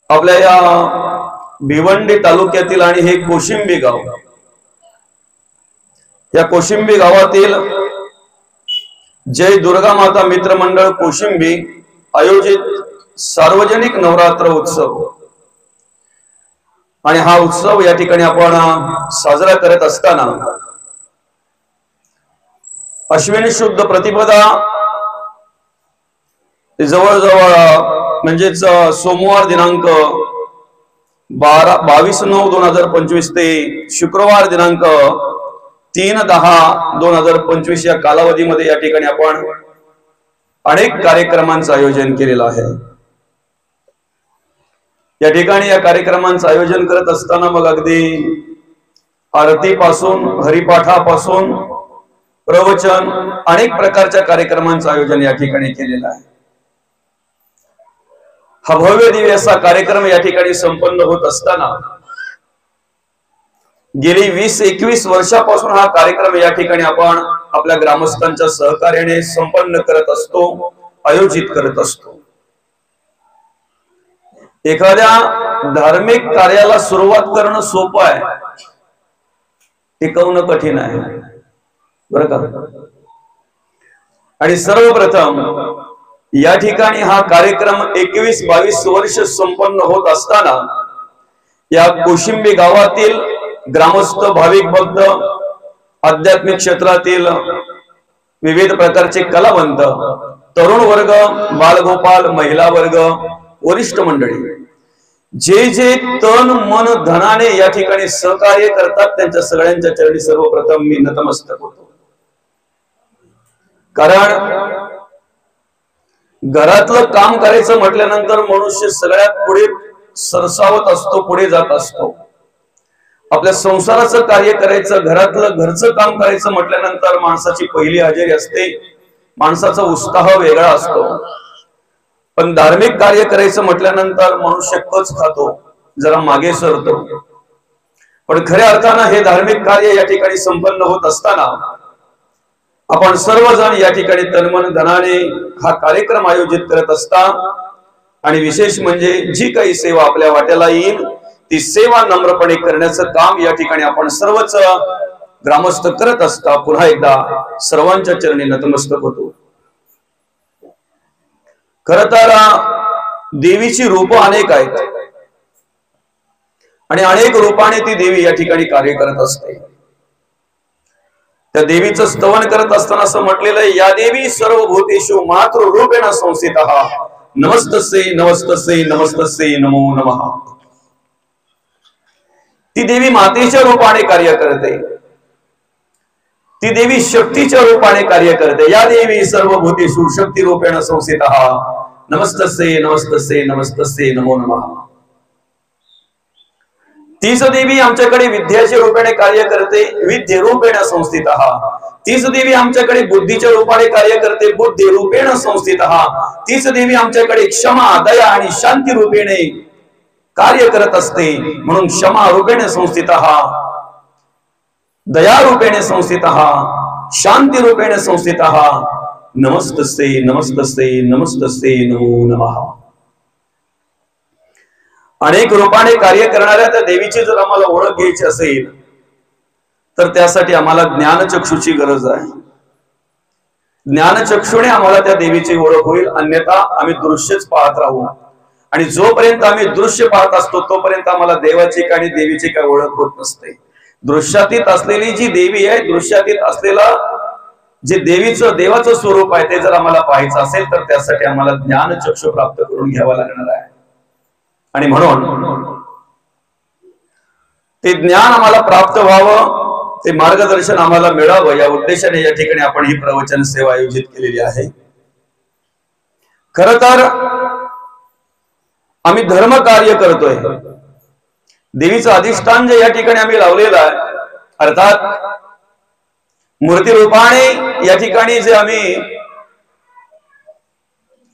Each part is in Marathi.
आपल्या या भिवंडी तालुक्यातील आणि हे कोशिंबी गाव, या कोशिंबी गावातील जय दुर्गा माता मित्र मंडळ कोशिंबी आयोजित सार्वजनिक नवरात्र उत्सव आणि हा उत्सव या ठिकाणी आपण साजरा करत असताना अश्विनी शुद्ध प्रतिपदा जवळजवळ म्हणजेच सोमवार दिनांक 22/9/2025 ते शुक्रवार दिनांक 3/10/2025 या कालावधीमध्ये या ठिकाणी आपण अनेक कार्यक्रमांचं आयोजन केलेलं आहे। या ठिकाणी या कार्यक्रमांचं आयोजन करत असताना मग अगदी आरतीपासून हरिपाठापासून प्रवचन अनेक प्रकारच्या कार्यक्रमांचं आयोजन या ठिकाणी केलेलं आहे। हा भव्य दिव्य असा कार्यक्रम या ठिकाणी संपन्न होत असताना गेली 20-21 वर्षापासून हा कार्यक्रम या ठिकाणी आपण आपल्या ग्रामस्थांच्या सहकार्याने संपन्न करत असतो, आयोजित करत असतो। एखाद्या धार्मिक कार्याला सुरुवात करणं सोपं आहे, टिकवणं कठीण आहे, बरं का। आणि सर्वप्रथम या ठिकाणी हा कार्यक्रम 21-22 वर्ष संपन्न होत असताना या कोशिंबी गावातील ग्रामस्थ, भाविक भक्त, आध्यात्मिक क्षेत्रातील विविध प्रकारचे कलावंत, तरुण वर्ग, बालगोपाल, महिला वर्ग, वरिष्ठ मंडळी जे जे तन मन धनाने या ठिकाणी सहकार्य करतात त्यांच्या सगळ्यांच्या चरणी सर्वप्रथम मी नतमस्तक होतो। कारण घरातलं काम करायचं म्हटल्यानंतर मनुष्य सगळ्यात पुढे सरसावत असतो, पुढे जात असतो। आपल्या संसाराचं कार्य करायचं, घरचं काम करायचं म्हटल्यानंतर माणसाची पहिली हजेरी असते, माणसाचा उत्साह वेगळा असतो। पण धार्मिक कार्य करायचं म्हटल्यानंतर मनुष्य कच खातो, जरा मागे सरतो। पण खऱ्या अर्थानं हे धार्मिक कार्य या ठिकाणी संपन्न होत असताना आपण सर्वजण या ठिकाणी तनमन धनाने हा कार्यक्रम आयोजित करत असता आणि विशेष म्हणजे जी काही सेवा आपल्या वाट्याला येईल ती सेवा नम्रपणे करण्याचं काम या ठिकाणी आपण सर्वच ग्रामस्थ करत असता। पुन्हा एकदा सर्वांच्या चरणी नतमस्तक होतो। खर तर देवीची रूप अनेक आहेत आणि अनेक रूपाने ती देवी या ठिकाणी कार्य करत असते। त्या देवीचं स्तवन करत असताना असं म्हटलेलं आहे, या देवी सर्व भूतेषु मातृरूपेण संस्थितः नमस्तस्यै नमस्तस्यै नमस्तस्यै नमो नमः। ती देवी मातेच्या रूपाने कार्य करते, ती देवी शक्तीच्या रूपाने कार्य करते। या देवी सर्व भूतेषु शक्ती रूपेण संस्थितः नमस्तस्यै नमस्तस्यै नमस्तस्यै नमो नमः। तीच देवी आमच्याकडे विद्याच्या रूपाने कार्य करते, विद्ये रूपेण संस्थितः। तीच देवी आमच्याकडे बुद्धीच्या रूपाने कार्य करते, बुद्धी रूपेण संस्थितः। तीच देवी आमच्याकडे क्षमा, दया आणि शांती रूपेणे कार्य करत असते, म्हणून क्षमा रूपेण संस्थितः, दया रूपेण संस्थितः, शांती रूपेण संस्थितः। नमस्तस्यै नमस्तस्यै नमस्तस्यै नमो नमः। अनेक रूपाने कार्य करणाऱ्या त्या देवीची जर आम्हाला ओळख घ्यायची असेल तर त्यासाठी आम्हाला ज्ञानचक्षुची गरज आहे। ज्ञानचक्षुने आम्हाला त्या देवीची ओळख होईल, अन्यथा आम्ही दृश्यच पाहत राहू आणि जोपर्यंत आम्ही दृश्य पाहत असतो तोपर्यंत आम्हाला देवाची आणि देवीची काय ओळख होत नसते। दृश्यातीत असलेली जी देवी आहे, दृश्यातीत असलेला जे देवाचं स्वरूप आहे ते जर आम्हाला पाहायचं असेल तर त्यासाठी आम्हाला ज्ञानचक्षु प्राप्त करून घ्यावा लागणार आहे। आणि म्हणून ते ज्ञान आम्हाला प्राप्त व्हावं, ते मार्गदर्शन आम्हाला मिळावं या उद्देशाने या ठिकाणी आपण ही प्रवचन सेवा आयोजित केलेली आहे। खरं तर आम्ही धर्म कार्य करतोय, देवीचं अधिष्ठान जे या ठिकाणी आम्ही लावलेलं आहे, अर्थात मूर्ती रूपाने या ठिकाणी जे आम्ही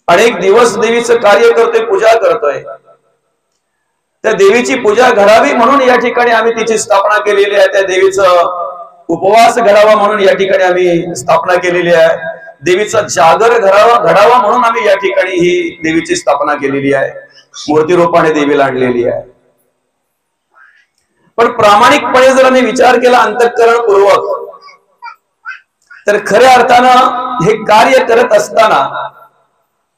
अनेक दिवस देवीचं कार्य करतोय, पूजा करतोय, त्या देवीची पूजा घडावी म्हणून या ठिकाणी आम्ही तिची स्थापना केलेली आहे। त्या देवीचं उपवास घडावा म्हणून या ठिकाणी आम्ही स्थापना केलेली आहे। देवीचा जागर घडावा म्हणून आम्ही या ठिकाणी ही देवीची स्थापना केलेली आहे। मूर्ती रूपाने देवीला आणलेली आहे. पण प्रामाणिकपणे जर आम्ही विचार केला अंतःकरणपूर्वक, तर खऱ्या अर्थानं हे कार्य करत असताना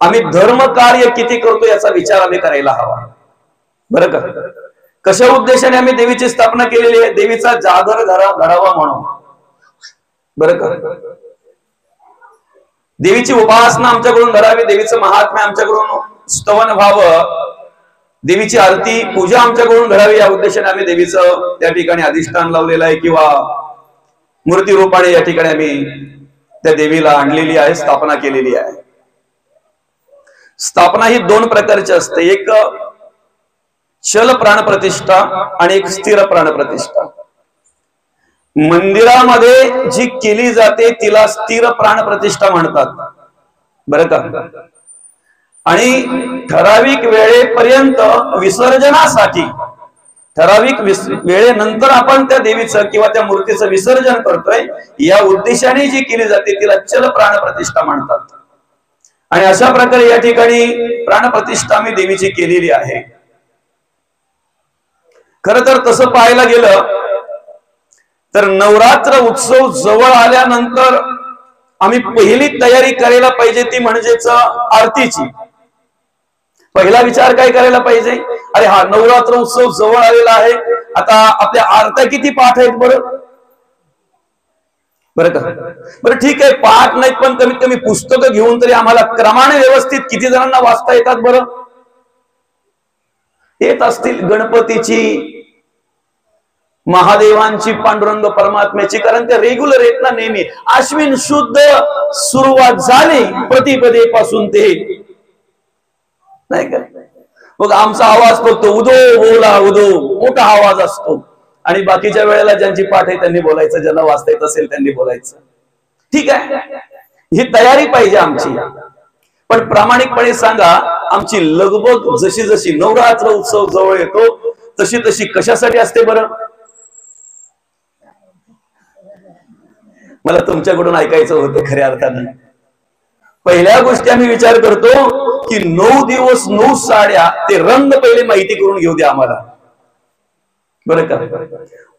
आम्ही धर्म कार्य किती करतो याचा विचार आम्ही करायला हवा. बरं का? कशा उद्देशाने आम्ही देवीची स्थापना केलेली आहे? देवीचा जागर घडावा म्हणून. बरं का? देवीची उपासना आमच्याकडून घडावी, देवीचं महात्म्य आमच्याकडून स्तवन व्हावं, देवीची आरती पूजा आमच्याकडून घडावी, या उद्देशाने आम्ही देवीचं त्या ठिकाणी अधिष्ठान लावलेलं आहे किंवा मूर्ती रूपाने या ठिकाणी आम्ही त्या देवीला आणलेली आहे, स्थापना केलेली आहे. स्थापना ही दोन प्रकारची असते, एक चल प्राणप्रतिष्ठा आणि एक स्थिर प्राणप्रतिष्ठा. मंदिरामध्ये जी केली जाते तिला स्थिर प्राणप्रतिष्ठा म्हणतात. बरं का? आणि ठराविक वेळेपर्यंत विसर्जनासाठी, ठराविक वेळेनंतर आपण त्या देवीचं किंवा त्या मूर्तीचं विसर्जन करतोय, या उद्देशाने जी केली जाते तिला चल प्राणप्रतिष्ठा म्हणतात. आणि अशा प्रकारे या ठिकाणी प्राणप्रतिष्ठा आम्ही देवीची केलेली आहे. खरं तर तसं पाहायला गेलं तर नवरात्र उत्सव जवळ आल्यानंतर आम्ही पहिली तयारी करायला पाहिजे ती म्हणजेच आरतीची. पहिला विचार काय करायला पाहिजे? अरे हा नवरात्र उत्सव जवळ आलेला आहे, आता आपल्या आरत्या किती पाठ आहेत बरं? बरं का? बरं ठीक आहे, पाठ नाहीत पण कमीत कमी पुस्तकं घेऊन तरी आम्हाला क्रमाने व्यवस्थित किती जणांना वाचता येतात बरं? येत असतील गणपतीची, महादेवांची, पांडुरंग परमात्म्याची, कारण ते रेग्युलर आहेत ना नेहमी. अश्विन शुद्ध सुरुवात झाली प्रतिपदेपासून ते नाही का? मग आमचा आवाज फक्त उदो बोला उदो, मोठा आवाज असतो. आणि बाकीच्या वेळेला ज्यांची पाठ आहे त्यांनी बोलायचं, ज्यांना वाचता येत असेल त्यांनी बोलायचं. ठीक आहे, ही तयारी पाहिजे आमची. पण प्रामाणिकपणे सांगा, आमची लगबग जशी जशी नवरात्र उत्सव जवळ येतो तशी तशी कशासाठी असते बरं? मला तुमच्याकडून ऐकायचं होतं खऱ्या अर्थानं. पहिल्या गोष्टी आम्ही विचार करतो की 9 दिवस 9 साड्या, ते रंग पहिले माहिती करून घेऊ द्या आम्हाला. बरं का?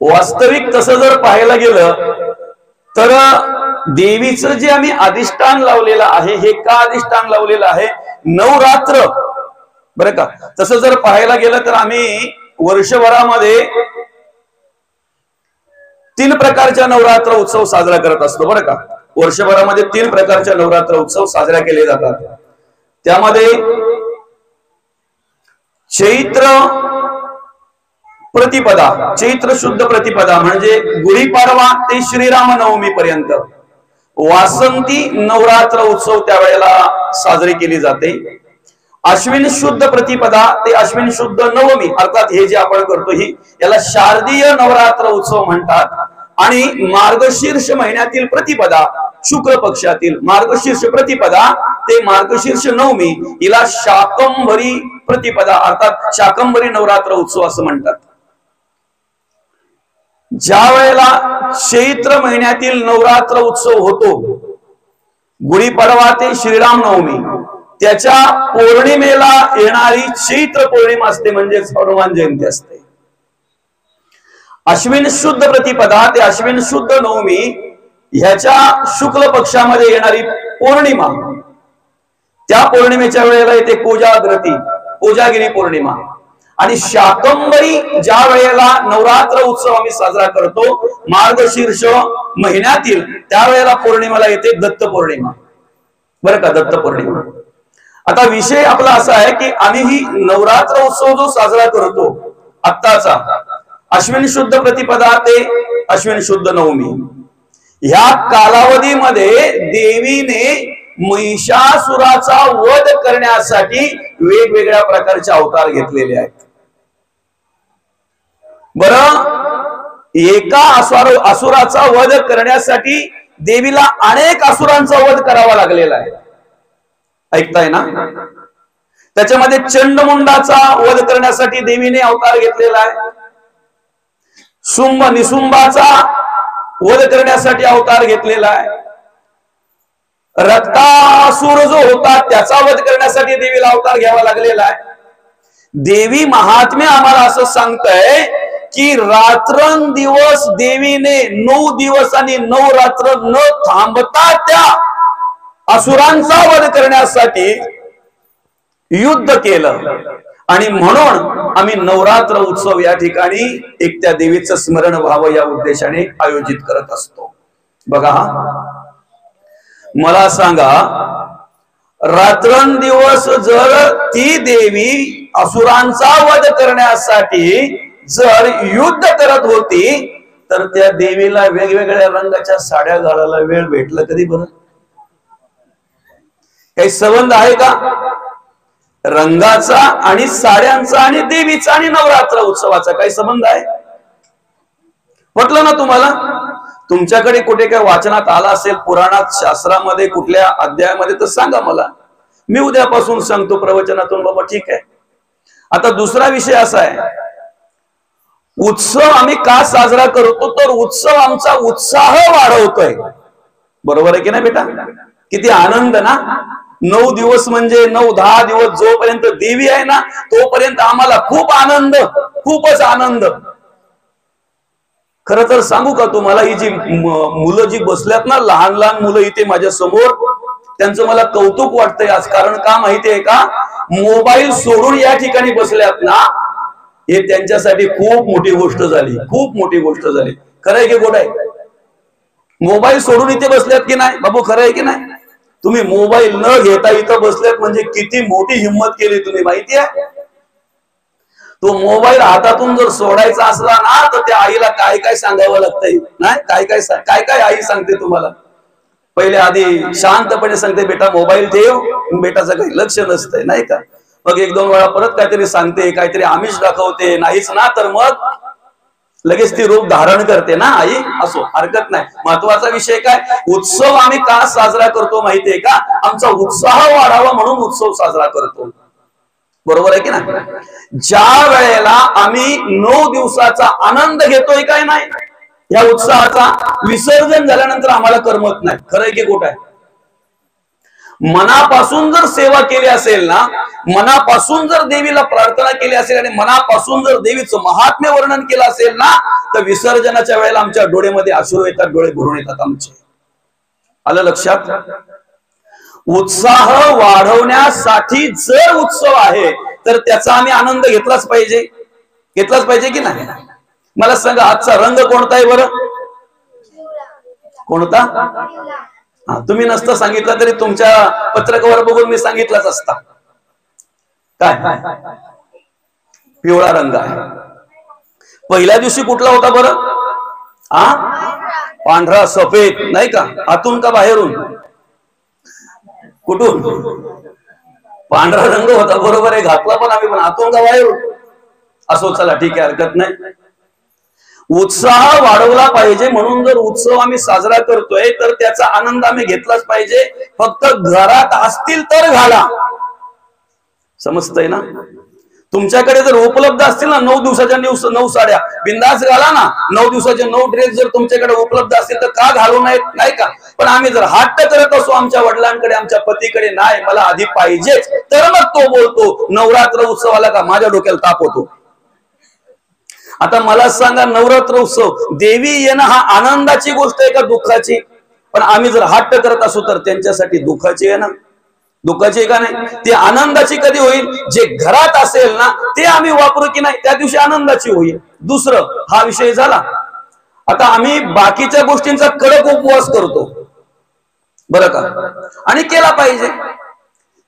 वास्तविक तसं जर पाहायला गेलं तर देवीचं जे आम्ही अधिष्ठान लावलेलं आहे, हे का अधिष्ठान लावलेलं आहे? नवरात्र. बरं का? तसं जर पाहायला गेलं तर आम्ही वर्षभरामध्ये 3 प्रकारच्या नवरात्र उत्सव साजरा करत असतो. बरं का? वर्षभरामध्ये 3 प्रकारच्या नवरात्र उत्सव साजरा केले जातात. त्यामध्ये चैत्र प्रतिपदा, चैत्र शुद्ध प्रतिपदा म्हणजे गुढीपाडवा ते श्रीरामनवमी पर्यंत वासंती नवरात्र उत्सव त्यावेळेला साजरी केली जाते. अश्विन शुद्ध प्रतिपदा ते अश्विन शुद्ध नवमी, अर्थात हे जे आपण करतो ही, याला शारदीय नवरात्र उत्सव म्हणतात. आणि मार्गशीर्ष महिन्यातील प्रतिपदा, शुक्ल पक्षातील मार्गशीर्ष प्रतिपदा ते मार्गशीर्ष नवमी, हिला शाकंभरी प्रतिपदा अर्थात शाकंभरी नवरात्र उत्सव असं म्हणतात. ज्या वेळेला चैत्र महिन्यातील नवरात्र उत्सव होतो, गुढीपाडवा ते श्रीराम नवमी, त्याच्या पौर्णिमेला येणारी चैत्र पौर्णिमा असते, म्हणजे हनुमान जयंती असते. अश्विन शुद्ध प्रतिपदा ते अश्विन शुद्ध नवमी ह्याच्या शुक्ल पक्षामध्ये येणारी पौर्णिमा, त्या पौर्णिमेच्या वेळेला येते कोजाग्रती, कोजागिरी पौर्णिमा. आणि शाकंभरी ज्या वेळेला नवरात्र उत्सव आम्ही साजरा करतो मार्गशीर्ष महिन्यातील, त्यावेळेला पौर्णिमेला येते दत्त पौर्णिमा. बरं का? दत्त पौर्णिमा. आता विषय आपला असा आहे की आम्ही ही नवरात्र उत्सव जो साजरा करतो आत्ताचा, अश्विन शुद्ध प्रतिपदा ते अश्विन शुद्ध नवमी, ह्या कालावधीमध्ये देवीने महिषासुराचा वध करण्यासाठी वेगवेगळ्या प्रकारचे अवतार घेतलेले आहेत. बरं, एका असुराचा वध करण्यासाठी देवीला अनेक असुरांचा वध करावा लागलेला आहे. ऐकताय ना? त्याच्यामध्ये चंडमुंडाचा वध करण्यासाठी देवीने अवतार घेतलेला आहे. शुंभ निशुंभाचा वध करण्यासाठी अवतार घेतलेला आहे. रक्तासुर जो होता त्याचा वध करण्यासाठी देवीला अवतार घ्यावा लागलेला आहे. देवी महात्म्य आम्हाला असं सांगतंय की रात्रंदिवस देवीने 9 दिवस आणि 9 रात्र न थांबता त्या असुरांचा वध करण्यासाठी युद्ध केलं आणि म्हणून आम्ही नवरात्र उत्सव या ठिकाणी एक त्या देवीचं स्मरण व्हावं या उद्देशाने आयोजित करत असतो। बघा, मला सांगा, रात्रंदिवस जर ती देवी असुरांचा वध करण्यासाठी जर युद्ध करत होती तर त्या देवीला वेगवेगळ्या रंगाच्या साड्या घालायला वेळ भेटला कधी बरं? काही संबंध आहे का रंगाचा आणि साड्यांचा आणि देवीचा आणि नवरात्र उत्सवाचा? काही संबंध आहे? म्हटलं ना तुम्हाला, तुमच्याकडे कुठे काय वाचनात आला असेल पुराणात, शास्त्रामध्ये, कुठल्या अध्यायामध्ये तर सांगा मला, मी उद्यापासून सांगतो प्रवचनातून, बाबा ठीक आहे। आता दुसरा विषय असा आहे, उत्सव आम्ही का साजरा करतो तर उत्सव आमचा उत्साह वाढवतोय, बरोबर आहे की नाही बेटा? किती आनंद ना, 9 दिवस म्हणजे 9-10 दिवस जोपर्यंत देवी आहे ना तोपर्यंत आम्हाला खूप आनंद, खूपच आनंद। खरं तर सांगू का तुम्हाला, ही जी मुलं जी बसल्यात ना, लहान लहान मुलं इथे माझ्या समोर, त्यांचं मला कौतुक वाटतंय आज। कारण का माहितीये का, मोबाईल सोडून या ठिकाणी बसल्यात ना, हे त्यांच्यासाठी खूप मोठी गोष्ट झाली, खूप मोठी गोष्ट झाली। खरं आहे की खोटं आहे? मोबाईल सोडून इथे बसल्यात की नाही बाबू? खरं आहे की नाही? तुम्ही मोबाईल न घेता इथं बसल्यात म्हणजे किती मोठी हिंमत केली तुम्ही, माहिती आहे? तो मोबाईल हातातून जर सोडायचा असला ना तर त्या आईला काय काय सांगावं लागतंय, नाही काय काय आई सांगते तुम्हाला? पहिले आधी शांतपणे सांगते, बेटा मोबाईल ठेव, बेटाचं काही लक्ष नसतंय, नाही का? मग 1-2 वेळा परत काहीतरी सांगते, काहीतरी आमिष दाखवते, नाहीच ना तर मग लगेच ती रूप धारण करते ना आई। असो, हरकत नाही। महत्वाचा विषय काय, उत्सव आम्ही का साजरा करतो माहितीये का? आमचा उत्साह वाढावा म्हणून उत्सव साजरा करतो, बरोबर आहे की नाही? ज्या वेळेला आम्ही 9 दिवसाचा आनंद घेतोय काय नाही या उत्साहाचा, विसर्जन झाल्यानंतर आम्हाला करमत नाही। खरं आहे की खोटं आहे? मनापासून जर सेवा केली असेल ना, मनापासून जर देवीला प्रार्थना केली असेल आणि मनापासून जर देवीचं महात्म्य वर्णन केलं असेल ना, तर विसर्जनाच्या वेळेला आमच्या डोळ्यामध्ये अश्रू येतात, डोळे भरून येतात आमचे। आलं लक्षात? उत्साह वाढवण्यासाठी जर उत्सव आहे तर त्याचा आम्ही आनंद घेतलाच पाहिजे, घेतलाच पाहिजे की नाही? मला सांगा, आजचा रंग कोणता आहे बरं? कोणता? तुम्ही नसतं सांगितलं तरी तुमच्या पत्रकावर बघून मी सांगितलंच असता। काय? पिवळा रंग आहे। पहिल्या दिवशी कुठला होता बरं? पांढरा सफेद, नाही का? आतून का बाहेरून? कुठून? पांढरा रंग होता, बरोबर आहे, घातला पण आम्ही, पण आतून का बाहेरून? असो, चला ठीक आहे, हरकत नाही। उत्साह वाढवला पाहिजे म्हणून जर उत्सव आम्ही साजरा करतोय तर त्याचा आनंद आम्ही घेतलाच पाहिजे। फक्त घरात असतील तर घाला, समजतंय ना? तुमच्याकडे जर उपलब्ध असतील ना 9 दिवसाच्या 9 साड्या, बिंदास घाला ना। 9 दिवसाचे 9 ड्रेस जर तुमच्याकडे उपलब्ध असतील तर का घालू नयेत, नाही का? पण आम्ही जर हट्ट करत असो आमच्या वडिलांकडे, आमच्या पतीकडे, नाही मला आधी पाहिजेच, तर मग तो बोलतो नवरात्र उत्सवाला का माझ्या डोक्याला ताप होतो। आता मला सांगा, नवरात्र उत्सव देवी येणं हा आनंदाची गोष्ट आहे का दुःखाची? पण आम्ही जर हट्ट करत असू तर त्यांच्यासाठी दुःखाची आहे ना, दुःखाची आहे का नाही? ती आनंदाची कधी होईल? जे घरात असेल ना ते आम्ही वापरू की नाही, त्या दिवशी आनंदाची होईल। दुसरं, हा विषय झाला। आता आम्ही बाकीच्या गोष्टींचा कडक उपवास करतो, बरं का? आणि केला पाहिजे।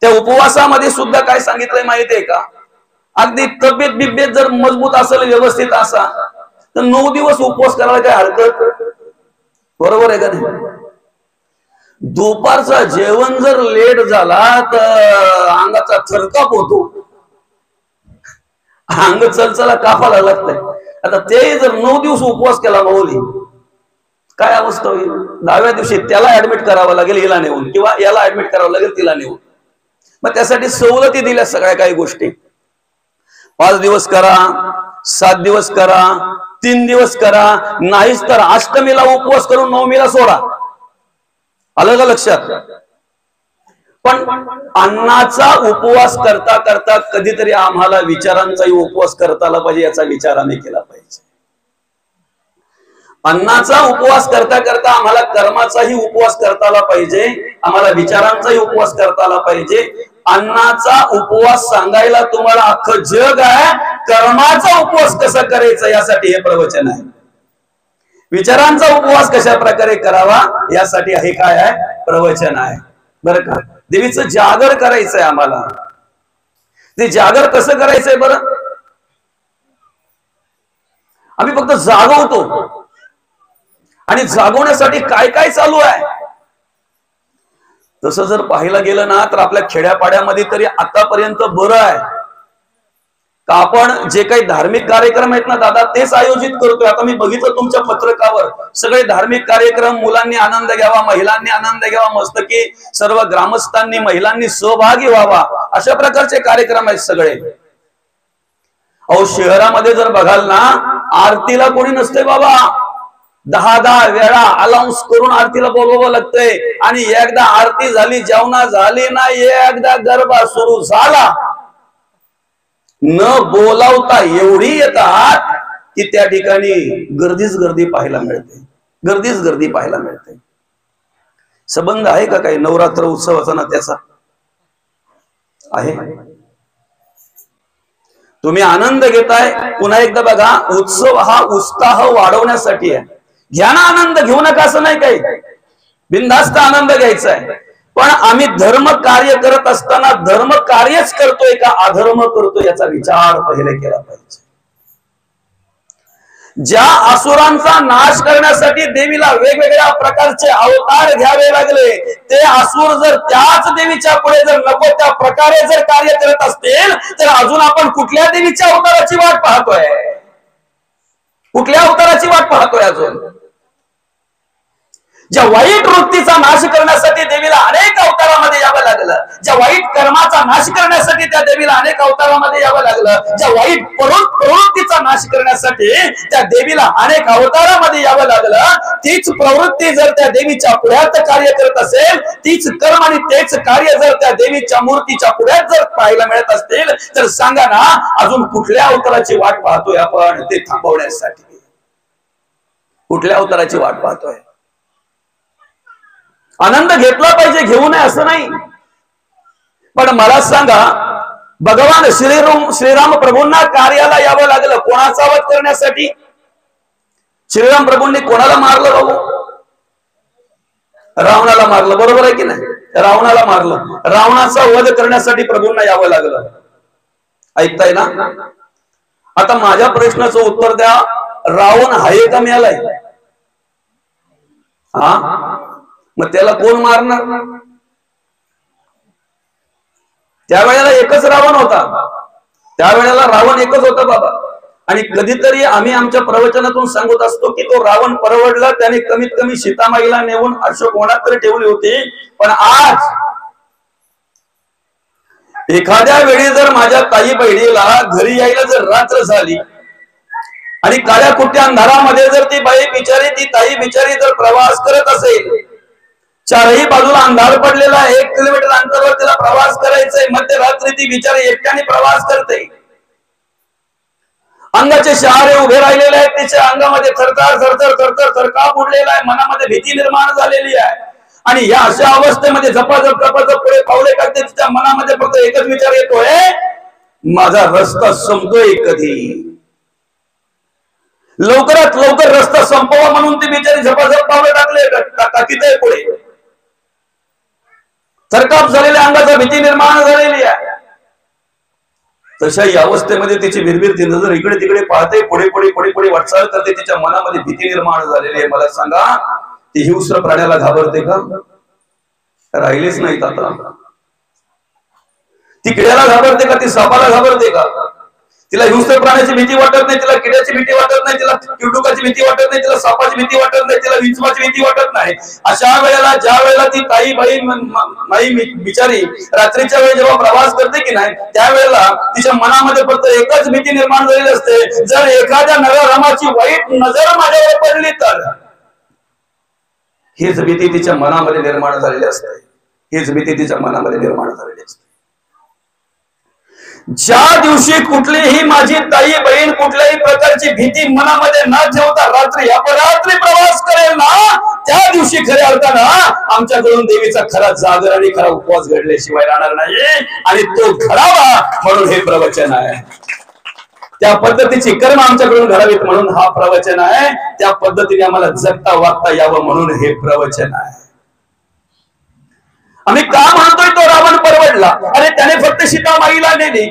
त्या उपवासामध्ये सुद्धा काय सांगितलंय माहितीये का? अगदी तब्येत बिब्येत जर मजबूत असेल, व्यवस्थित असा, तर 9 दिवस उपवास करायला काय हरकत, बरोबर आहे का नाही? दुपारचा जेवण जर लेट झाला तर अंगाचा थरकाप होतो, अंग चलचला कापायला लागतंय। आता ते जर 9 दिवस उपवास केला माऊली, काय अवस्था होईल? 10व्या दिवशी त्याला ऍडमिट करावं लागेल हिला नेऊन, किंवा याला ऍडमिट करावं लागेल तिला नेऊन। मग त्यासाठी सवलती दिल्या सगळ्या काही गोष्टी। 5 दिवस करा, 7 दिवस करा, 3 दिवस करा, नाहीच तर अष्टमीला उपवास करून नवमीला सोडा। आलं का लक्षात? पण अन्नाचा उपवास करता करता कधीतरी आम्हाला विचारांचाही उपवास करता आला पाहिजे, याचा विचार आम्ही केला पाहिजे. अन्नाचा उपवास करता करता आम्हाला कर्माचाही उपवास करता आला पाहिजे, आम्हाला विचारांचाही उपवास करता आला पाहिजे. अन्नाचा उपवास सांगायला तुम्हाला अख्खं जग आहे, कर्माचा उपवास कसा करायचा यासाठी हे प्रवचन आहे. विचारांचा उपवास कशा प्रकारे करावा यासाठी हे काय आहे, प्रवचन आहे. बरं का, देवीचं जागर करायचंय आम्हाला. ते जागर कसं करायचंय बरं? आम्ही फक्त जागवतो, आणि जागवण्यासाठी काय काय चालू आहे तसं जर पाहायला गेलं ना, तर आपल्या खेड्यापाड्यामध्ये तरी आतापर्यंत बरं आहे का आपण जे काही धार्मिक कार्यक्रम आहेत ना दादा, तेच आयोजित करतोय. आता मी बघितलं तुमच्या पत्रकावर सगळे धार्मिक कार्यक्रम, मुलांनी आनंद घ्यावा, महिलांनी आनंद घ्यावा, मस्त की सर्व ग्रामस्थांनी महिलांनी सहभागी व्हावा, अशा प्रकारचे कार्यक्रम आहेत सगळे. अहो शहरामध्ये जर बघाल ना, आरतीला कोणी नसते बाबा, 10 वेळा अलाउन्स करून आरतीला बोलवावं लागतंय. आणि एकदा आरती झाली, जेवणा झाली ना, एकदा गरबा सुरू झाला, न बोलावता एवढी येतात की त्या ठिकाणी गर्दीच गर्दी पाहायला मिळते, गर्दीच गर्दी पाहायला मिळते. संबंध आहे का काही नवरात्र उत्सवाचा ना त्याचा? आहे. तुम्ही आनंद घेताय, पुन्हा एकदा बघा, उत्सव हा उत्साह वाढवण्यासाठी आहे. घ्या ना आनंद, घेऊ नका असं नाही, काही बिनधास्त आनंद घ्यायचा आहे. पण आम्ही धर्म कार्य करत असताना धर्म कार्यच करतोय का अधर्म करतोय याचा विचार पहिले केला पाहिजे. ज्या असुरांचा नाश करण्यासाठी देवीला वेगवेगळ्या प्रकारचे अवतार घ्यावे लागले, ते असुर जर त्याच देवीच्या पुढे जर नको त्या प्रकारे जर कार्य करत असतील, तर अजून आपण कुठल्या देवीच्या अवताराची वाट पाहतोय? कुठल्या अवताराची वाट पाहतोय अजून? ज्या वाईट वृत्तीचा नाश करण्यासाठी देवीला अनेक अवतारामध्ये यावं लागलं, ज्या वाईट कर्माचा नाश करण्यासाठी त्या देवीला अनेक अवतारामध्ये यावं लागलं, ज्या वाईट प्रवृत्तीचा नाश करण्यासाठी त्या देवीला अनेक अवतारामध्ये यावं लागलं, तीच प्रवृत्ती जर त्या देवीच्या पुढ्यात कार्य करत असेल, तीच कर्म आणि तेच कार्य जर त्या देवीच्या मूर्तीच्या पुढ्यात जर पाहायला मिळत असतील, तर सांगा ना, अजून कुठल्या अवताराची वाट पाहतोय आपण ते थांबवण्यासाठी? कुठल्या अवताराची वाट पाहतोय? आनंद घेतला पाहिजे, घेऊ नये असं नाही. पण मला सांगा, भगवान श्रीराम प्रभूंना कार्याला यावं लागलं कोणाचा वध करण्यासाठी? श्रीराम प्रभूंनी कोणाला मारलं बाबू? रावणाला मारलं, बरोबर आहे की नाही? रावणाला मारलं. रावणाचा वध करण्यासाठी प्रभूंना यावं लागलं. ऐकताय ना? आता माझ्या प्रश्नाचं उत्तर द्या, रावण आहे का मेलाय? हा, मग त्याला कोण मारणार? त्यावेळेला एकच रावण होता, त्यावेळेला रावण एकच होता बाबा. आणि कधीतरी आम्ही आमच्या प्रवचनातून सांगत असतो की तो रावण परवडला, त्याने कमीत कमी सीतामाईला नेऊन अशोकवनात तरी ठेवली होती. पण आज एखाद्या वेळी जर माझ्या ताई बहिणीला घरी यायला जर रात्र झाली आणि काळ्या कुट्या अंधारामध्ये जर ती बाई बिचारी, ती ताई बिचारी जर प्रवास करत असेल, चारही बाजूला अंधार पडलेला, 1 किलोमीटर अंतरावर तिला प्रवास करायचंय, मध्यरात्री ती बिचारी एकट्याने प्रवास करते, अंगाचे शहारे उभे राहिलेले आहेत, तिच्या अंगामध्ये थरथर थरथर थरथर थरकाप उडलेला आहे, मनामध्ये भीती निर्माण झालेली आहे. आणि या अशा अवस्थेमध्ये झपाझप झपाझप पुढे पावले टाकते, तिच्या मनामध्ये फक्त एकच विचार येतोय, माझा रस्ता संपतोय कधी, लवकरात लवकर रस्ता संपवा म्हणून ती बिचारी झपाझप पावले टाकीत आहे पुढे. थरकाप झालेल्या अंगाचा भीती निर्माण झालेली आहे. तशा या अवस्थेमध्ये तिची भिरभिर, ती नजर इकडे तिकडे पाहते, पुढे पुढे पुढे पुढे वाटचाल करते, तिच्या मनामध्ये भीती निर्माण झालेली आहे. मला सांगा, ती हिंस्र प्राण्याला घाबरते का? राहिलेच नाहीत आता. ती किड्याला घाबरते का? ती सापाला घाबरते का? तिला हिंस्र प्राण्याची भीती वाटत नाही, तिला किड्याची भीती वाटत नाही, तिला किडुकाची भीती वाटत नाही, तिला सापाची भीती वाटत नाही, तिला विंचवाची भीती वाटत नाही. अशा वेळेला, ज्या वेळेला ती ताई बाई बिचारी रात्रीच्या वेळी जेव्हा प्रवास करते की नाही, त्यावेळेला तिच्या मनामध्ये फक्त एकच भीती निर्माण झालेली असते, जर एखाद्या नराधमाची वाईट नजर माझ्यावर पडली तर, हीच भीती तिच्या मनामध्ये निर्माण झालेली असते. हीच भीती तिच्या मनामध्ये निर्माण झालेली असते. ज्या दिवशी कुठलीही माझी ताई बहीण कुठल्याही प्रकारची भीती मनामध्ये न ठेवता रात्री अपरात्री प्रवास करेल ना, त्या दिवशी खऱ्या अर्थानं आमच्याकडून देवीचा खरा जागर आणि खरा उपवास घडल्याशिवाय राहणार नाही. आणि तो घडावा म्हणून हे प्रवचन आहे. त्या पद्धतीची कर्म आमच्याकडून घडावीत म्हणून हा प्रवचन आहे. त्या पद्धतीने आम्हाला जगता वागता यावं म्हणून हे प्रवचन आहे. आम्ही का म्हणतोय तो रावण परवडला? अरे त्याने फक्त सीतामाईला नेली,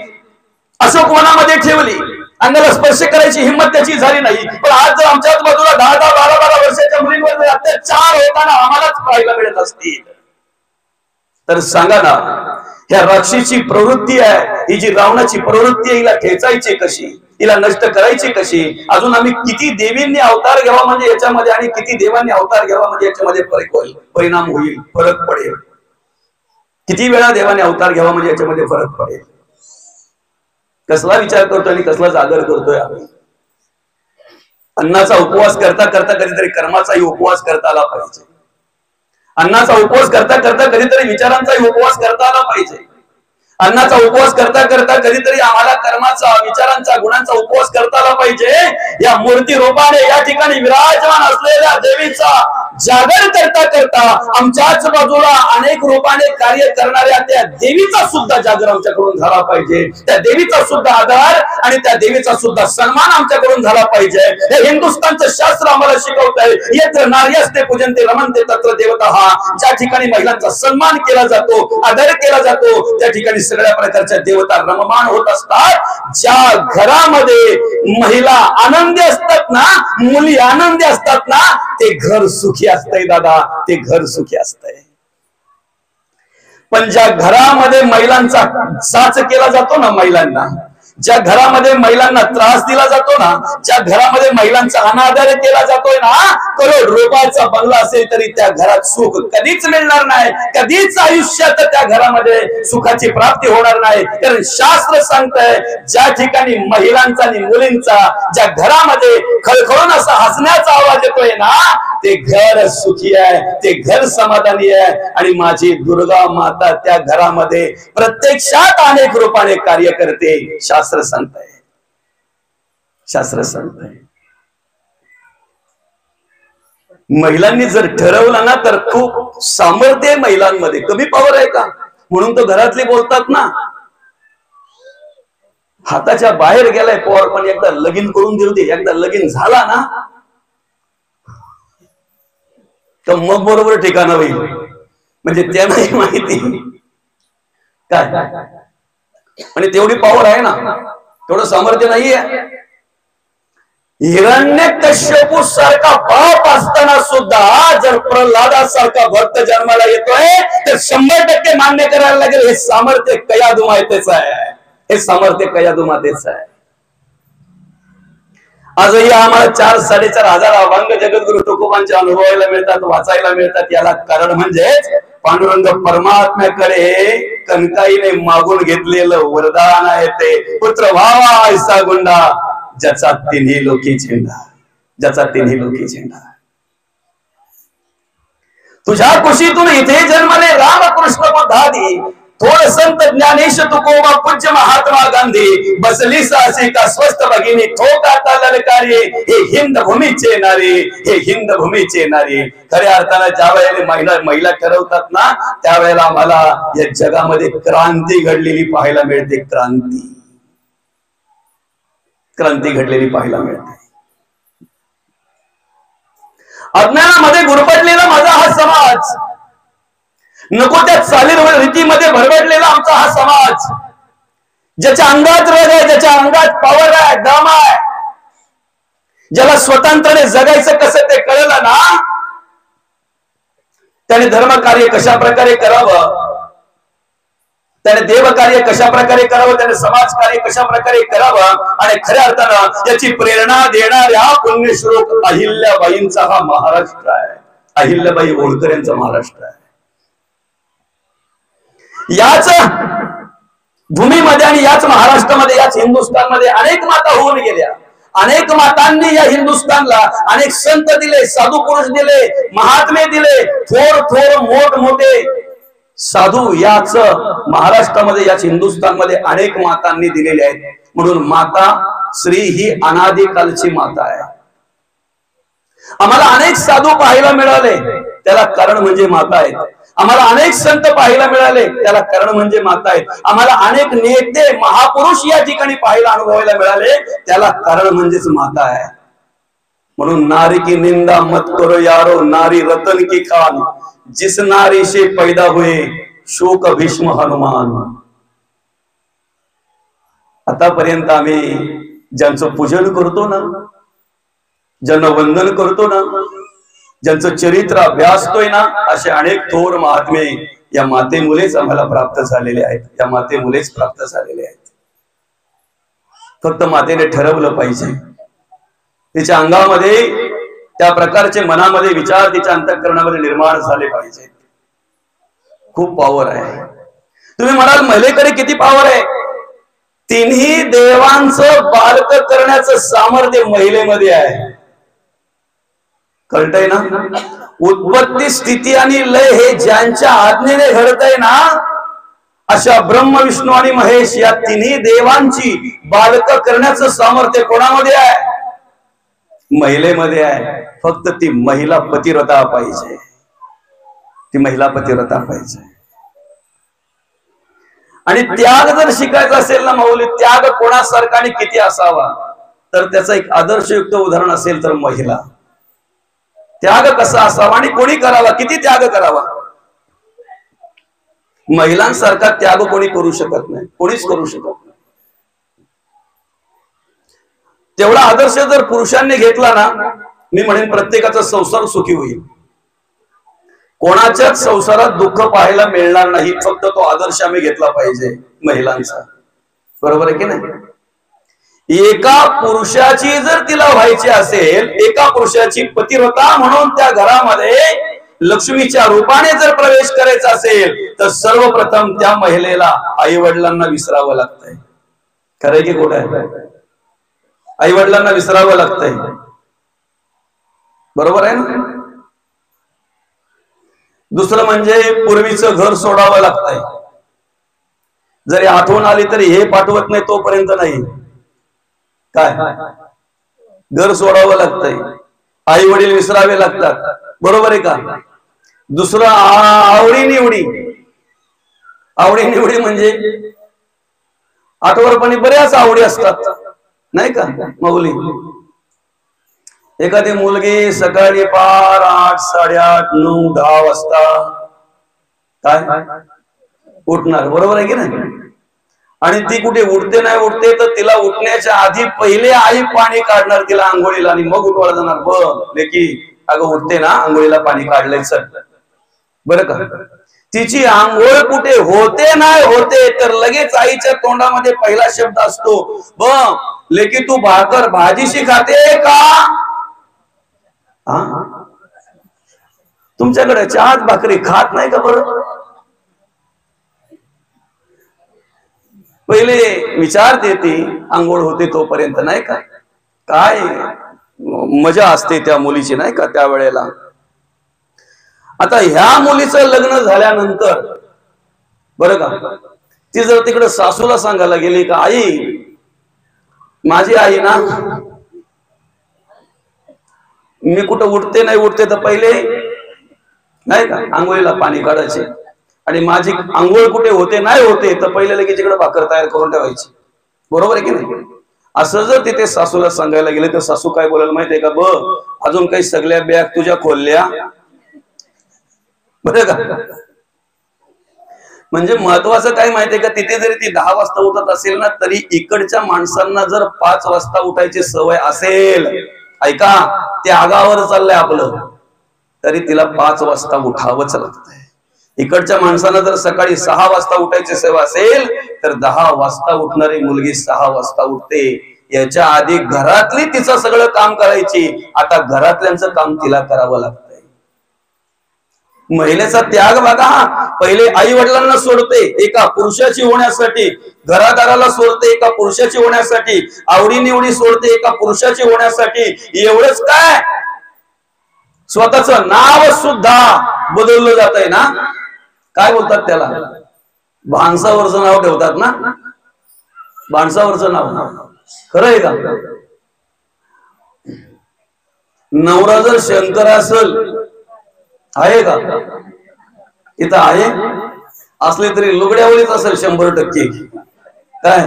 अशोक वनामध्ये ठेवली, अंगाला स्पर्श करायची हिंमत त्याची झाली नाही. पण आज जर आमच्या बाजूला 10-10, 12-12 वर्षाच्या मुलींवर अत्याचार होताना आम्हालाच पाहायला मिळत असतील तर सांगा ना, ह्या राक्षसीची प्रवृत्ती आहे, ही जी रावणाची प्रवृत्ती आहे, हिला ठेचायची कशी, हिला नष्ट करायची कशी? अजून आम्ही किती देवींनी अवतार घ्यावा म्हणजे याच्यामध्ये, आणि किती देवांनी अवतार घ्यावा म्हणजे याच्यामध्ये फरक होईल, परिणाम होईल, फरक पडेल. किती वेळा देवाने अवतार घ्यावा म्हणजे याच्यामध्ये फरक पडेल. कसला विचार करतोय आणि कसला जागर करतोय आम्ही? अन्नाचा उपवास करता करता कधीतरी कर्माचाही उपवास करता आला पाहिजे. अन्नाचा उपवास करता करता कधीतरी विचारांचाही उपवास करता आला पाहिजे. अन्नाचा उपवास करता करता कधीतरी आम्हाला कर्माचा, विचारांचा, गुणांचा उपवास करता आला पाहिजे. या मूर्ती रूपाने या ठिकाणी विराजमान असलेल्या देवीचा जागर करता करता आमच्याच बाजूला अनेक रूपाने कार्य करणाऱ्या त्या देवीचा सुद्धा जागर आमच्याकडून झाला पाहिजे. त्या देवीचा सुद्धा आधार आणि त्या देवीचा सुद्धा सन्मान आमच्याकडून झाला पाहिजे. हे हिंदुस्थानचं शास्त्र आम्हाला शिकवत आहे. यत्र नार्यस्ते पूजन्ते रमन्ते तत्र देवताः. ज्या ठिकाणी महिलांचा सन्मान केला जातो, आदर केला जातो, त्या ठिकाणी सगळ्या प्रकारच्या देवता रममाण होत असतात. ज्या घरामध्ये महिला आनंदी असतात ना, मुली आनंदी असतात ना, ते घर सुखी असतंय दादा, ते घर सुखी असतंय. पण ज्या घरामध्ये महिलांचा साच केला जातो ना, महिलांना ज्या घरामध्ये महिलांना त्रास दिला जातो ना, ज्या घरामध्ये महिलांचा अनादर केला जातोय ना, करोड रुपयाचा बंगला असेल तरी त्या घरात सुख कधीच मिळणार नाही. कधीच आयुष्यात त्या घरामध्ये सुखाची प्राप्ती होणार नाही. कारण शास्त्र सांगतंय, ज्या ठिकाणी महिलांचा आणि मुलींचा ज्या घरामध्ये खळखळून असा हसण्याचा आवाज येतोय ना, ते घर सुखी आहे, ते घर समाधानी आहे. आणि माझी दुर्गा माता त्या घरामध्ये प्रत्यक्षात अनेक रूपाने कार्य करते. शास्त्र सांगतंय, शास्त्र सांगतंय. महिलांनी जर ठरवलं ना तर खूप सामर्थ्य आहे महिलांमध्ये. कमी पॉवर आहे का? म्हणून तो घरातले बोलतात ना, हाताच्या बाहेर गेलाय पॉवर, पण एकदा लगीन करून देऊ दे, एकदा लगीन झाला ना तर मग बरोबर ठिकाणं होईल. म्हणजे त्यांनाही माहिती काय, आणि तेवढी पॉवर आहे ना, तेवढं सामर्थ्य नाहीये. हिरण्यकश्यपू सारखा बाप असताना सुद्धा जर प्रल्हादासारखा भक्त जन्माला येतोय तर 100% मान्य करायला लागेल, हे सामर्थ्य कयादुमातेच आहे, हे सामर्थ्य कयादुमातेच आहे. आजही आम्हाला 4-4.5 हजार अभंग जगद्गुरु तुकोबांचे अनुभवायला मिळतात, वाचायला मिळतात. याला कारण म्हणजे पांडुरंग परमात्म्याकडे कनकाईने मागून घेतलेलं वरदान आहे ते, पुत्र व्हावा ऐसा गुंडा ज्याचा तिन्ही लोकी झेंडा, ज्याचा तिन्ही लोकी झेंडा. तुझ्या कुशीतून इथे जन्मले रामकृष्ण बुद्धादी, थोर संत ज्ञानेश तुकोबा पूज्य महात्मा गांधी, बसली साहसी का स्वस्थ भगिनी ठोकाता ललकारी, हे हिंद भूमीचे नारी, हे हिंद भूमीचे नारी. खऱ्या अर्थानं ज्या वेळेला महिला ठरवतात ना, त्यावेळेला आम्हाला या जगामध्ये क्रांती घडलेली पाहायला मिळते. क्रांती घडलेली पाहायला मिळते. अज्ञानामध्ये गुरफटलेला माझा हा समाज, नको त्या चालीर रीतीमध्ये भरभडलेला आमचा हा समाज, ज्याच्या अंगात रग आहे, ज्याच्या अंगात पॉवर आहे, दम आहे, ज्याला स्वतंत्रने जगायचं कसं ते कळलं ना, त्याने धर्म कार्य कशा प्रकारे करावं, त्याने देव कार्य कशा प्रकारे करावं, त्याने समाज कार्य कशा प्रकारे करावं. आणि खऱ्या अर्थानं याची प्रेरणा देणाऱ्या पुण्यश्लोक अहिल्याबाईंचा हा महाराष्ट्र आहे. अहिल्याबाई होळकर यांचा महाराष्ट्र आहे. याच भूमीमध्ये आणि याच महाराष्ट्रामध्ये, याच हिंदुस्थानमध्ये अनेक माता होऊन गेल्या. अनेक मातांनी या हिंदुस्थानला अनेक संत दिले, साधू पुरुष दिले, महात्मे दिले, थोर मोठमोठे साधू याच महाराष्ट्रामध्ये, याच हिंदुस्थानमध्ये अनेक मातांनी दिलेले आहेत. म्हणून माता श्री ही अनादिकालची माता आहे. आम्हाला अनेक साधू पाहायला मिळाले, त्याला कारण म्हणजे माता आहेत. आम्हाला अनेक संत पाहायला मिळाले, त्याला कारण म्हणजे माता आहेत. आम्हाला अनेक नेते महापुरुष या ठिकाणी पाहायला अनुभवायला मिळाले, त्याला कारण म्हणजेच माता आहे. म्हणून नारी की निंदा मत करो यारो, नारी रतन की खान, जिस नारी से पैदा हुए शोक भीष्म हनुमान. आतापर्यंत आम्ही ज्यांचं पूजन करतो ना, ज्यांना वंदन करतो ना, ज्यांचं चरित्र अभ्यासतोय ना, असे अनेक थोर महात्मे या मातेमुळेच आम्हाला प्राप्त झालेले आहेत. या मातेमुळेच प्राप्त झालेले आहेत. फक्त मातेने ठरवलं पाहिजे, तिच्या अंगामध्ये त्या प्रकारचे मनामध्ये विचार तिच्या अंतःकरणामध्ये निर्माण झाले पाहिजे. खूप पॉवर आहे. तुम्ही म्हणाल महिलेकडे किती पॉवर आहे? तिन्ही देवांचं बालक करण्याचं सामर्थ्य महिलेमध्ये आहे. कळतंय ना? उत्पत्ती स्थिती आणि लय हे ज्यांच्या आज्ञेने घडतंय ना, अशा ब्रह्म विष्णू आणि महेश या तिन्ही देवांची बालक करण्याचं सामर्थ्य कोणामध्ये आहे? महिलेमध्ये आहे. फक्त ती महिला पतिव्रता पाहिजे. ती महिला पतिव्रता पाहिजे. आणि त्याग जर शिकायचा असेल ना माऊली, त्याग कोणासारखा आणि किती असावा, तर त्याचं एक आदर्शयुक्त उदाहरण असेल तर महिला. त्याग कसा असावा आणि कोणी करावा, किती त्याग करावा. महिलांसारखा त्याग कोणी करू शकत नाही, कोणीच करू शकत नाही. तेवढा आदर्श जर पुरुषांनी घेतला ना, मी म्हणेन प्रत्येकाचा संसार सुखी होईल. कोणाच्याच संसारात दुःख पाहायला मिळणार नाही. फक्त तो आदर्श आम्ही घेतला पाहिजे महिलांचा. बरोबर आहे की नाही? एका पुरुषाची जर तिला व्हायची असेल, एका पुरुषाची पतिव्रता म्हणून त्या घरामध्ये लक्ष्मीच्या रूपाने जर प्रवेश करायचा असेल, तर सर्वप्रथम त्या महिलेला आई वडिलांना विसरावं लागतंय. खरंय की खोटं आहे? आई वडिलांना विसरावं लागतंय. बरोबर आहे ना? दुसरं म्हणजे पूर्वीचं घर सोडावं लागतंय. जरी आठवण आली तरी हे पाठवत नाही तोपर्यंत नाही. काय घर सोडावं लागतंय, आई वडील विसरावे लागतात. बरोबर आहे का? दुसरं आवडी निवडी. आवडी निवडी म्हणजे आठवरपणी बऱ्याच आवडी असतात, नाही का माऊली? एखादी मुलगी सकाळी पार 8, 8:30, 9, 10 वाजता काय उठणार. बरोबर आहे की नाही? आणि ती कुठे उठते नाही उठते, तर तिला उठण्याच्या आधी पहिले आई पाणी काढणार तिला आंघोळीला, आणि मग उठवायला जाणार. बघ लेकी, अगं उठते ना, आंघोळीला पाणी काढलंय चल. बरं का? तिची आंघोळ कुठे होते नाही होते, तर लगेच आईच्या तोंडामध्ये पहिला शब्द असतो, बघ लेकी तू भाकर भाजीशी खाते का? तुमच्याकडे चहात भाकरी खात नाही का? बरं, पहिले विचारते ती आंघोळ होते तोपर्यंत, नाही का? काय मजा असते त्या मुलीची, नाही का त्यावेळेला. आता ह्या मुलीचं लग्न झाल्यानंतर बरं का, ती जर तिकडे सासूला सांगायला गेली का, आई माझी आई ना, मी कुठं उठते नाही उठते तर पहिले नाही का आंघोळीला पाणी काढायचे, आणि माझी आंघोळ कुठे होते नाही होते तर पहिले लगेच इकडे भाकर तयार करून ठेवायची. बरोबर आहे की नाही? असं जर तिथे सासूला सांगायला गेले तर सासू काय बोलायला माहितीये का? बघ अजून काही सगळ्या बॅग तुझ्या खोलल्या. बरं का? म्हणजे महत्वाचं काय माहितीये का, तिथे जरी ती 10 वाजता उठत असेल ना, तरी इकडच्या माणसांना जर 5 वाजता उठायची सवय असेल, ऐका ते आगावर चाललंय आपलं, तरी तिला 5 वाजता उठावंच लागतंय. इकडच्या माणसांना जर सकाळी 6 वाजता उठायची सवय असेल, तर 10 वाजता उठणारी मुलगी 6 वाजता उठते. याच्या आधी घरातली तिचं सगळं काम करायची, आता घरातल्यांचं काम तिला करावं लागतंय. महिलेचा त्याग बघा, पहिले आई वडिलांना सोडते एका पुरुषाची होण्यासाठी, घरादाराला सोडते एका पुरुषाची होण्यासाठी, आवडी निवडी सोडते एका पुरुषाची होण्यासाठी. एवढंच काय, स्वतःच नाव सुद्धा बदललं जात आहे ना. काय बोलतात त्याला, भानसावरचं नाव ठेवतात ना, भानसावरचं नाव खरं आहे का? नवरा जर शंकर असेल, आहे का इथं? आहे असले तरी लुगड्यावालीच असेल 100%. काय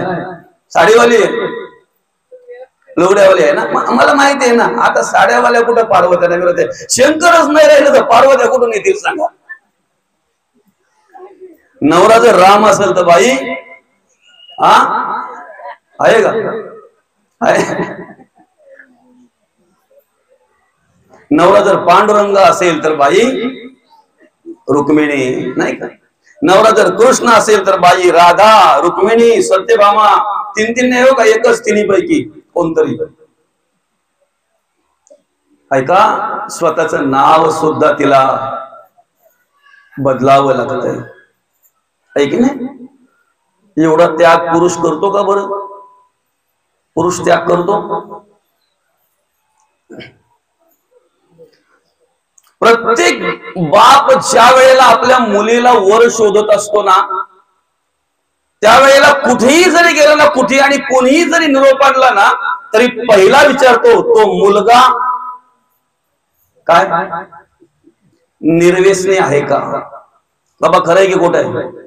साडीवाली आहे, लुगड्यावाली आहे ना? मला माहिती आहे ना. आता साड्यावाल्या कुठं पार्वत्या नाही मिळत आहे. शंकरच नाही राहिलं तर पार्वत्या कुठून येतील सांगा? नवरा जर राम असेल तर बाई हा आहे का? आहे. नवरा जर पांडुरंग असेल तर बाई रुक्मिणी, नाही का? नवरा जर कृष्ण असेल तर बाई राधा, रुक्मिणी, सत्यभामा. तीन नाही हो का, एकच तिन्ही पैकी कोणतरी. ऐका, स्वतःचं नाव सुद्धा तिला बदलावं लागतंय, आहे की नाही? एवढा त्याग पुरुष करतो का बरं? पुरुष त्याग करतो? प्रत्येक बाप ज्या वेळेला आपल्या मुलीला वर शोधत असतो ना, त्यावेळेला कुठेही जरी गेला ना, कुठे आणि कोणीही जरी निरोप आणला ना, तरी पहिला विचारतो तो मुलगा काय निर्व्यसनी आहे का? बाबा खरंय की खोटं आहे?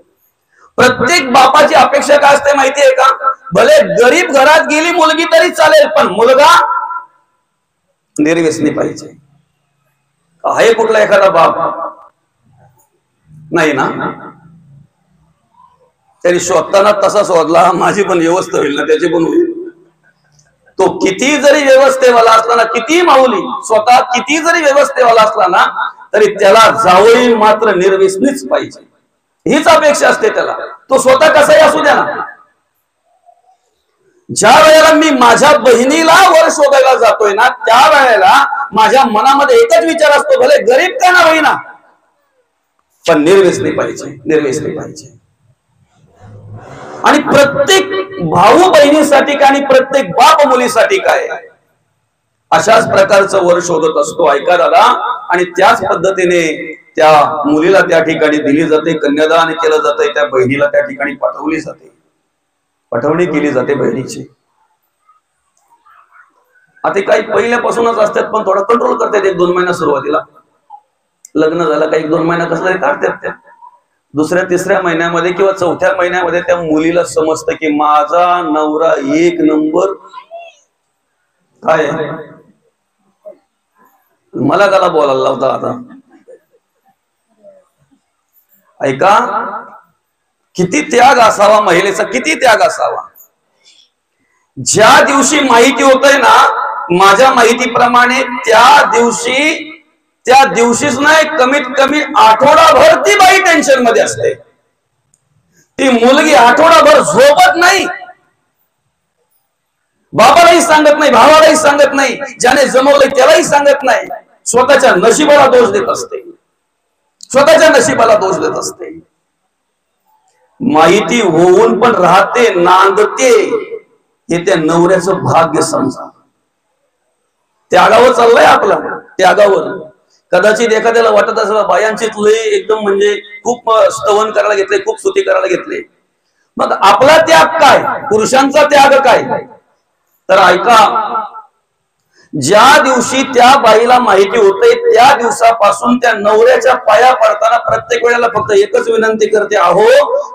प्रत्येक बापाची अपेक्षा काय असते माहितीये का? भले गरीब घरात गेली मुलगी तरी चालेल, पण मुलगा निर्व्यसनी पाहिजे. आहे कुठला एखादा बाप? नाही ना. त्यांनी शोधताना तसा शोधला, माझी पण व्यवस्था होईल ना, त्याची पण होईल. तो किती जरी व्यवस्थेवाला असला ना, किती माऊली स्वतः किती जरी व्यवस्थेवाला असला ना, तरी त्याला जावई मात्र निर्व्यसनीच पाहिजे, हीच अपेक्षा असते त्याला. तो स्वतः कसाही असू द्या ना. ज्या वेळेला मी माझ्या बहिणीला वर शोधायला जातोय ना, त्या वेळेला माझ्या मनामध्ये एकच विचार असतो, भले गरीब का ना होईना, पण निर्व्यसनी पाहिजे, निर्व्यसनी पाहिजे. आणि प्रत्येक भाऊ बहिणीसाठी काय आणि प्रत्येक बाप मुलीसाठी काय अशाच प्रकारचं वर शोधत असतो. ऐका दादा. आणि त्याच पद्धतीने त्या मुलीला त्या ठिकाणी दिली जाते, कन्यादान केलं जाते, त्या बहिणीला त्या ठिकाणी पाठवली जाते, पाठवणी केली जाते बहिणीची. आता काही पहिल्यापासूनच असतात, पण थोडा कंट्रोल करतात 1-2 महिना सुरुवातीला. लग्न झालं का 1-2 महिना कसं तरी काढतात त्या. दुसऱ्या तिसऱ्या महिन्यामध्ये किंवा चौथ्या महिन्यामध्ये त्या मुलीला समजतं की माझा नवरा 1 नंबर काय आहे. मला त्याला बोलायला लावता आता. ऐका, किती त्याग असावा महिलेचा, किती त्याग असावा. ज्या दिवशी माहिती होतय ना, माझ्या माहितीप्रमाणे त्या दिवशीच नाही, कमीत कमी आठवडाभर ती बाई टेन्शन मध्ये असते. ती मुलगी आठवडाभर झोपत नाही, बाबालाही सांगत नाही, भावालाही सांगत नाही, ज्याने जमवलंय त्यालाही सांगत नाही. स्वतःच्या नशिबाला दोष देत असते, स्वतःच्या नशिबाला दोष देत असते. माहिती होऊन पण राहते, नांदते. हे त्या नवऱ्याचं भाग्य समजा. त्यागावर चाललंय आपला, त्यागावर. कदाचित एखाद्याला वाटत असेल बायांची लय एकदम म्हणजे खूप स्तवन करायला घेतले, खूप स्तुती करायला घेतले. मग आपला त्याग काय, पुरुषांचा त्याग काय? तर ऐका, ज्या दिवशी त्या बाईला माहिती होते त्या दिवसापासून त्या नवऱ्याच्या पाया पडताना प्रत्येक वेळेला फक्त एकच विनंती करते, अहो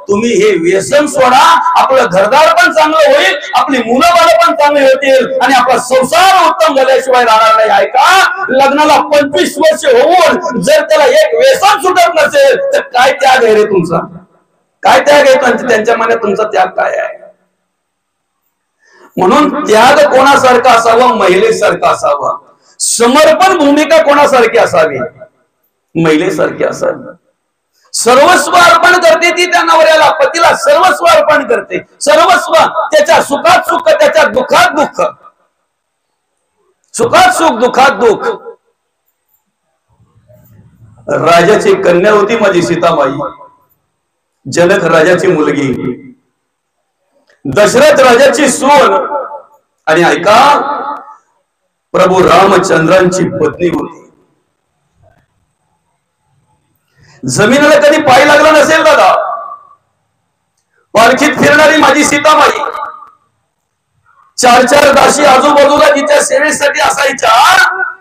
तुम्ही हे व्यसन सोडा, आपलं घरदार पण चांगलं होईल, आपली मुलं बाळ पण चांगली होतील आणि आपला संसार उत्तम झाल्याशिवाय राहणार नाही. ऐका, लग्नाला 25 वर्ष होऊन जर त्याला एक व्यसन सुटत नसेल तर काय त्याग आहे रे तुमचा? काय त्याग आहे त्यांच्या मनात? तुमचा त्याग काय आहे? म्हणून त्याग कोणासारखा असावा? महिलेसारखा असावा. समर्पण भूमिका कोणासारखी असावी? महिलेसारखी असावी. सर्वस्व अर्पण करते ती त्या नवऱ्याला, पतीला सर्वस्व अर्पण करते. सर्वस्व, त्याच्या सुखात सुख, त्याच्या दुःखात दुःख, सुखात सुख, दुःखात दुःख. राजाची कन्या होती माझी सीताबाई, जनक राजाची मुलगी, दशरथ राजाची सून, आणि ऐका, प्रभू रामचंद्रांची पत्नी होती. जमिनीला कधी पाय लागला नसेल दादा. पालखीत फिरणारी माझी सीतामाई, 4 दासी आजूबाजूला तिच्या सेवेसाठी असायच्या.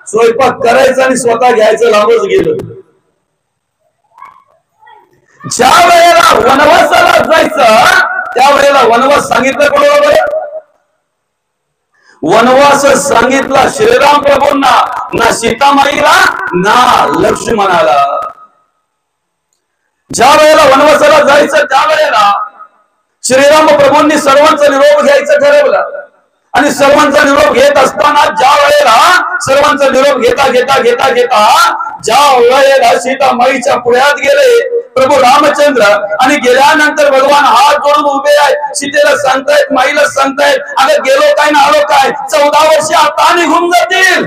स्वयंपाक करायचा आणि स्वतः घ्यायचं लांबच गेलं. ज्या वेळेला वनवासाला जायचं त्या वेळेला वनवास सांगितलं कोणाला बरं? वनवास सांगितला श्रीराम प्रभूंना, ना सीतामाईला ना लक्ष्मणाला. ज्या वेळेला वनवासाला जायचं त्या वेळेला श्रीराम प्रभूंनी सर्वांचा निरोप घ्यायचं ठरवलं. आणि सर्वांचा निरोप घेत असताना ज्या वेळेला सर्वांचा निरोप घेता घेता घेता घेता ज्या वेळेला सीतामाईच्या पुढ्यात गेले प्रभू रामचंद्र, आणि गेल्यानंतर भगवान हात जोडून उभे आहेत. सीतेला सांगतायत, माईला सांगतायत, अगं गेलो काय ना आलो काय, 14 वर्षे आता निघून जातील.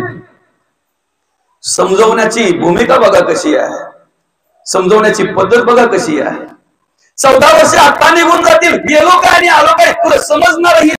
समजवण्याची भूमिका बघा कशी आहे, समजवण्याची पद्धत बघा कशी आहे. 14 वर्षे आता निघून जातील, गेलो काय आणि आलो काय तुला समजणार